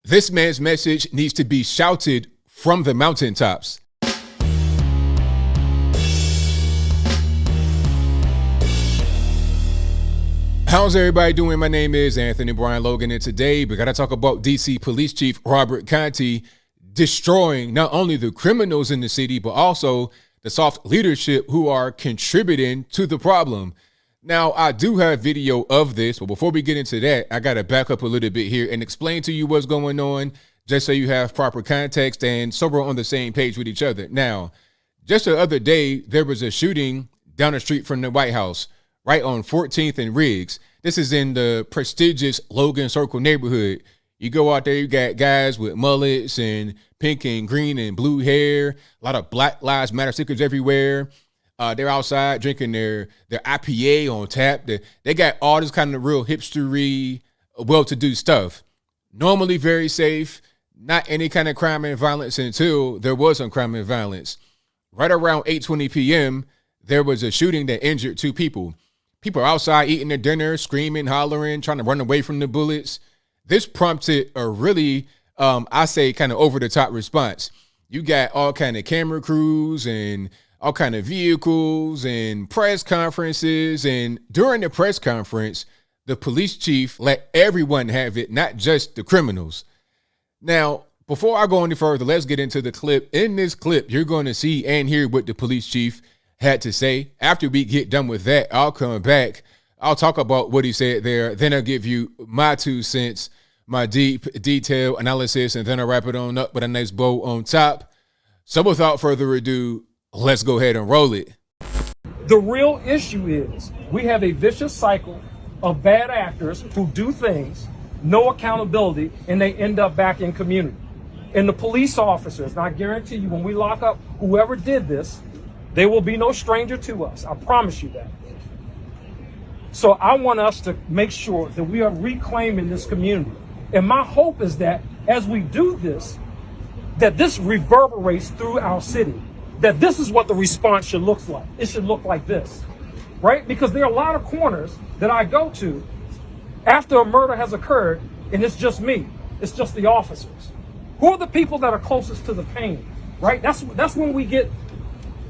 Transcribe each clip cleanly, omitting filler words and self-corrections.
This man's message needs to be shouted from the mountaintops. How's everybody doing? My name is Anthony Brian Logan, and today we got to talk about DC Police Chief Robert Contee destroying not only the criminals in the city, but also the soft leadership who are contributing to the problem. Now, I do have video of this, but before we get into that, I got to back up a little bit here and explain to you what's going on, just so you have proper context and so we're on the same page with each other. Now, just the other day, there was a shooting down the street from the White House, right on 14th and Riggs. This is in the prestigious Logan Circle neighborhood. You go out there, you got guys with mullets and pink and green and blue hair, a lot of Black Lives Matter stickers everywhere. They're outside drinking their IPA on tap. They got all this kind of real hipstery, well-to-do stuff. Normally very safe, not any kind of crime and violence until there was some crime and violence. Right around 8:20 p.m., there was a shooting that injured two people. People are outside eating their dinner, screaming, hollering, trying to run away from the bullets. This prompted a really, I say, kind of over-the-top response. You got all kind of camera crews and all kind of vehicles and press conferences. And during the press conference, the police chief let everyone have it, not just the criminals. Now, before I go any further, let's get into the clip. In this clip, you're going to see and hear what the police chief had to say. After we get done with that, I'll come back. I'll talk about what he said there. Then I'll give you my 2 cents, my deep detail analysis, and then I'll wrap it on up with a nice bow on top. So without further ado, let's go ahead and roll it. The real issue is we have a vicious cycle of bad actors who do things, no accountability, and they end up back in community. And the police officers, and I guarantee you when we lock up whoever did this, they will be no stranger to us. I promise you that. So I want us to make sure that we are reclaiming this community. And my hope is that as we do this, that this reverberates through our city. That this is what the response should look like. It should look like this, right? Because there are a lot of corners that I go to after a murder has occurred, and it's just me. It's just the officers. Who are the people that are closest to the pain, right? That's when we get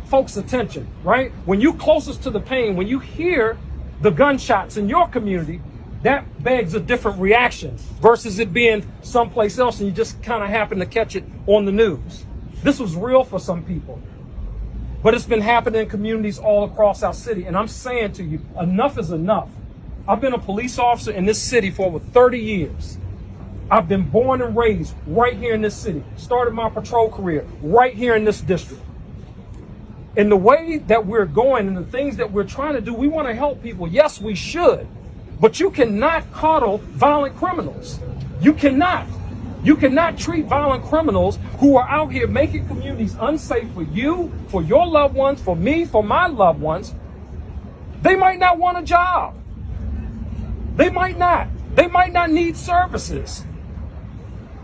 folks' attention, right? When you're closest to the pain, when you hear the gunshots in your community, that begs a different reaction versus it being someplace else and you just kind of happen to catch it on the news. This was real for some people. But it's been happening in communities all across our city. And I'm saying to you, enough is enough. I've been a police officer in this city for over 30 years. I've been born and raised right here in this city. Started my patrol career right here in this district. And the way that we're going and the things that we're trying to do, we want to help people. Yes, we should. But you cannot coddle violent criminals. You cannot. You cannot treat violent criminals who are out here making communities unsafe for you, for your loved ones, for me, for my loved ones. They might not want a job. They might not. They might not need services.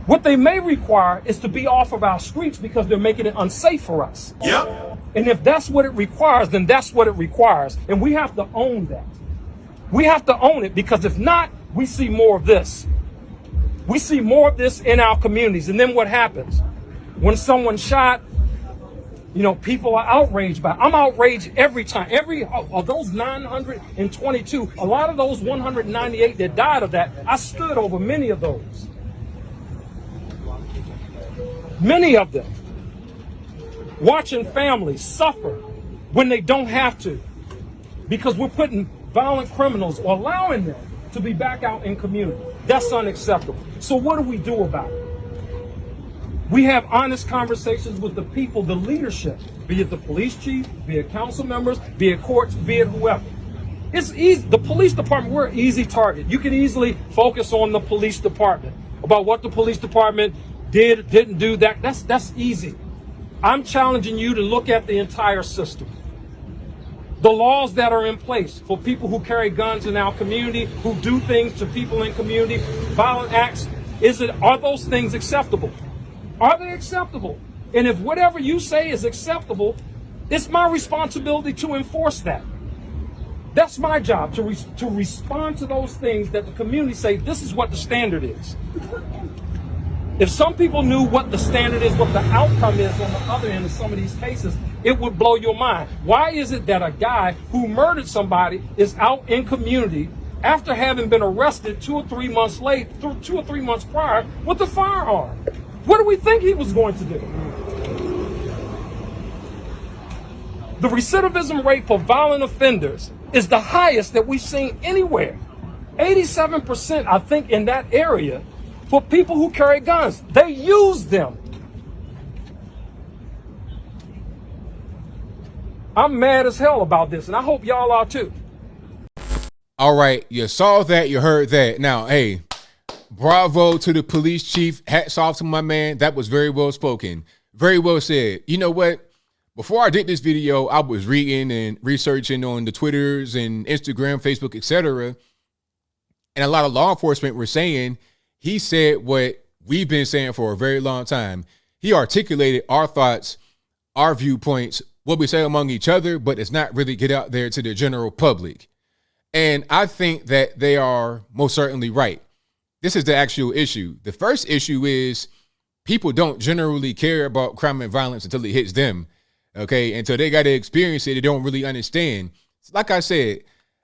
What they may require is to be off of our streets because they're making it unsafe for us. Yep. And if that's what it requires, then that's what it requires. And we have to own that. We have to own it because if not, we see more of this. We see more of this in our communities. And then what happens? When someone's shot, you know, people are outraged by it. I'm outraged every time. Of those 922, a lot of those 198 that died of that, I stood over many of those. Many of them. Watching families suffer when they don't have to. Because we're putting violent criminals or allowing them to be back out in community. That's unacceptable. So what do we do about it? We have honest conversations with the people, the leadership, be it the police chief, be it council members, be it courts, be it whoever. It's easy. The police department, we're an easy target. You can easily focus on the police department, about what the police department did, didn't do. That's easy. I'm challenging you to look at the entire system. The laws that are in place for people who carry guns in our community, who do things to people in community, violent acts, are those things acceptable? Are they acceptable? And if whatever you say is acceptable, it's my responsibility to enforce that. That's my job, to respond to those things that the community say, this is what the standard is. If some people knew what the standard is, what the outcome is on the other end of some of these cases, it would blow your mind. Why is it that a guy who murdered somebody is out in community after having been arrested 2 or 3 months prior with a firearm? What do we think he was going to do? The recidivism rate for violent offenders is the highest that we've seen anywhere. 87%, I think, in that area for people who carry guns. They use them. I'm mad as hell about this, and I hope y'all are too. All right, you saw that, you heard that. Now, hey, bravo to the police chief. Hats off to my man. That was very well spoken. Very well said. You know what? Before I did this video, I was reading and researching on the Twitters and Instagram, Facebook, etc. And a lot of law enforcement were saying he said what we've been saying for a very long time. He articulated our thoughts, our viewpoints, what we say among each other, but it's not really get out there to the general public. And I think that they are most certainly right. This is the actual issue. The first issue is people don't generally care about crime and violence until it hits them. Okay, until they got to experience it, they don't really understand. Like I said,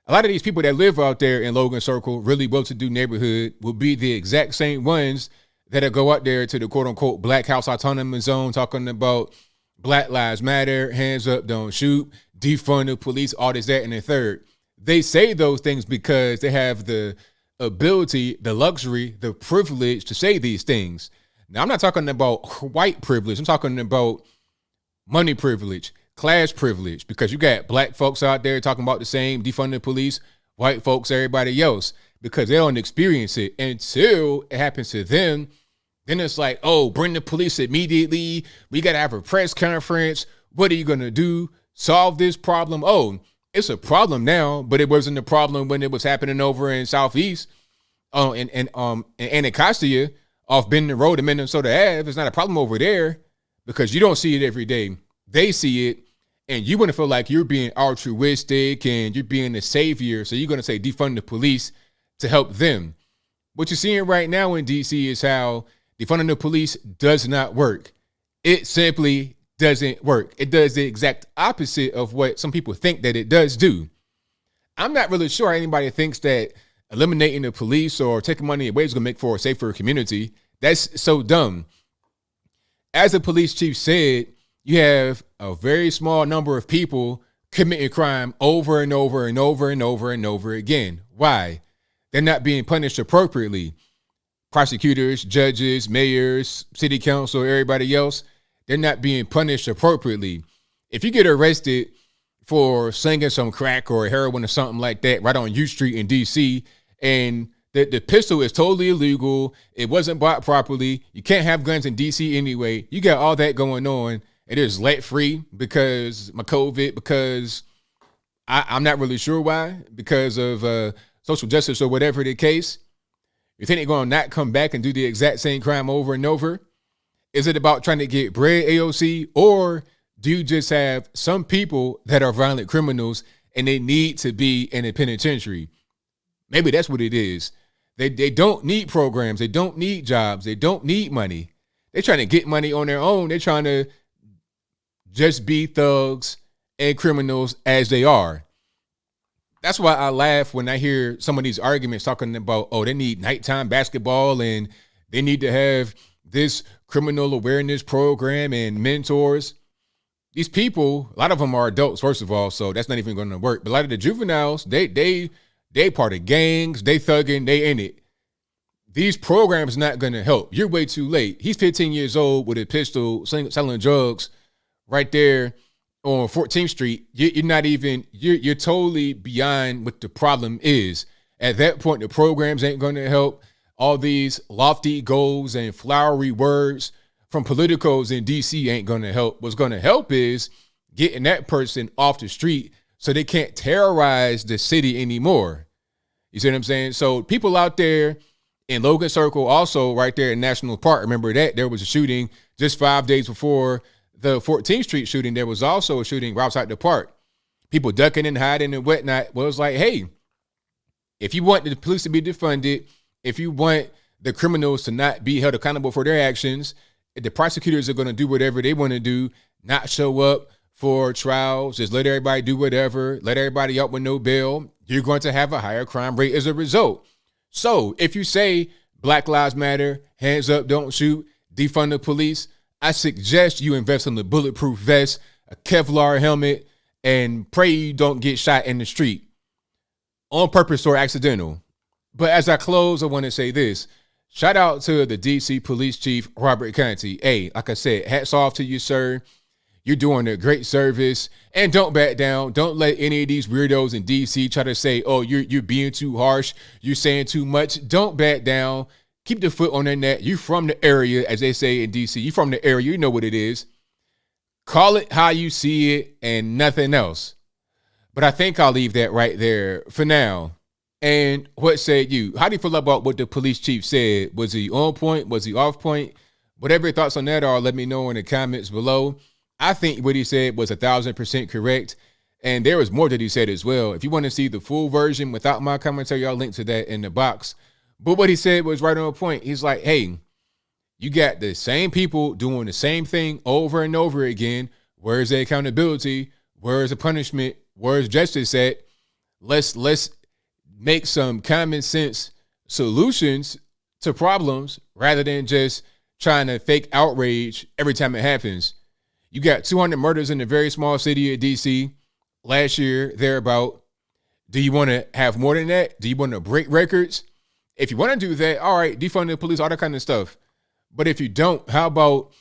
a lot of these people that live out there in Logan Circle, really well-to-do neighborhood, will be the exact same ones that'll go out there to the quote-unquote Black House Autonomous Zone talking about Black Lives Matter, hands up, don't shoot, defund the police, all this, that, and the third. They say those things because they have the ability, the luxury, the privilege to say these things. Now, I'm not talking about white privilege. I'm talking about money privilege, class privilege, because you got black folks out there talking about the same, defund the police, white folks, everybody else, because they don't experience it until it happens to them. Then it's like, oh, bring the police immediately. We got to have a press conference. What are you going to do? Solve this problem? Oh, it's a problem now, but it wasn't a problem when it was happening over in Southeast, in Anacostia, off Bending Road in Minnesota Ave. It's not a problem over there because you don't see it every day. They see it, and you want to feel like you're being altruistic and you're being the savior. So you're going to say defund the police to help them. What you're seeing right now in DC is how defunding the police does not work. It simply doesn't work. It does the exact opposite of what some people think that it does do. I'm not really sure anybody thinks that eliminating the police or taking money away is going to make for a safer community. That's so dumb. As the police chief said, you have a very small number of people committing crime over and over and over and over and over again. Why? They're not being punished appropriately. Prosecutors, judges, mayors, city council, everybody else, they're not being punished appropriately. If you get arrested for slinging some crack or heroin or something like that right on U Street in DC, and the pistol is totally illegal, it wasn't bought properly, you can't have guns in DC anyway, you got all that going on, it is let free because my COVID, because I'm not really sure why, because of social justice or whatever the case. You think they're going to not come back and do the exact same crime over and over? Is it about trying to get bread, AOC? Or do you just have some people that are violent criminals and they need to be in a penitentiary? Maybe that's what it is. They don't need programs. They don't need jobs. They don't need money. They're trying to get money on their own. They're trying to just be thugs and criminals as they are. That's why I laugh when I hear some of these arguments talking about, oh, they need nighttime basketball and they need to have this criminal awareness program and mentors. These people, a lot of them are adults, first of all, so that's not even going to work. But a lot of the juveniles, they part of gangs, they thugging, they in it. These programs not going to help. You're way too late. He's 15 years old with a pistol selling drugs right there on 14th Street. You're not even, you're totally beyond what the problem is. At that point, the programs ain't going to help. All these lofty goals and flowery words from politicos in DC ain't going to help. What's going to help is getting that person off the street so they can't terrorize the city anymore. You see what I'm saying? So people out there in Logan Circle, also right there in National Park, remember that there was a shooting just 5 days before the 14th Street shooting. There was also a shooting right outside the park. People ducking and hiding and whatnot. Well, it's like, hey, if you want the police to be defunded, if you want the criminals to not be held accountable for their actions. The prosecutors are going to do whatever they want to do, not show up for trials, just let everybody do whatever, let everybody out with no bail. You're going to have a higher crime rate as a result. So if you say Black Lives Matter, hands up, don't shoot, defund the police, I suggest you invest in the bulletproof vest, a Kevlar helmet, and pray you don't get shot in the street on purpose or accidental. But as I close, I want to say this. Shout out to the DC Police Chief, Robert Contee. Hey, like I said, hats off to you, sir. You're doing a great service. And don't back down. Don't let any of these weirdos in DC try to say, oh, you're being too harsh. You're saying too much. Don't back down. Keep the foot on their neck. You from the area, as they say in DC. You from the area. You know what it is. Call it how you see it and nothing else. But I think I'll leave that right there for now. And what said you? How do you feel about what the police chief said? Was he on point? Was he off point? Whatever your thoughts on that are, let me know in the comments below. I think what he said was 1,000% correct. And there was more that he said as well. If you want to see the full version without my commentary, I'll link to that in the box. But what he said was right on point. He's like, hey, you got the same people doing the same thing over and over again. Where's the accountability? Where's the punishment? Where's justice at? Let's make some common sense solutions to problems rather than just trying to fake outrage every time it happens. You got 200 murders in a very small city of DC last year, thereabout. Do you want to have more than that? Do you want to break records? If you want to do that, all right, defund the police, all that kind of stuff. But if you don't, how about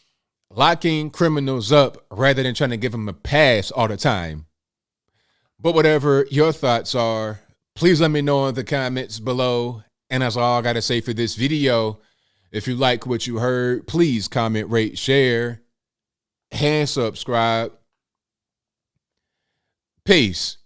locking criminals up rather than trying to give them a pass all the time? But whatever your thoughts are, please let me know in the comments below. And that's all I got to say for this video. If you like what you heard, please comment, rate, share, and subscribe. Peace.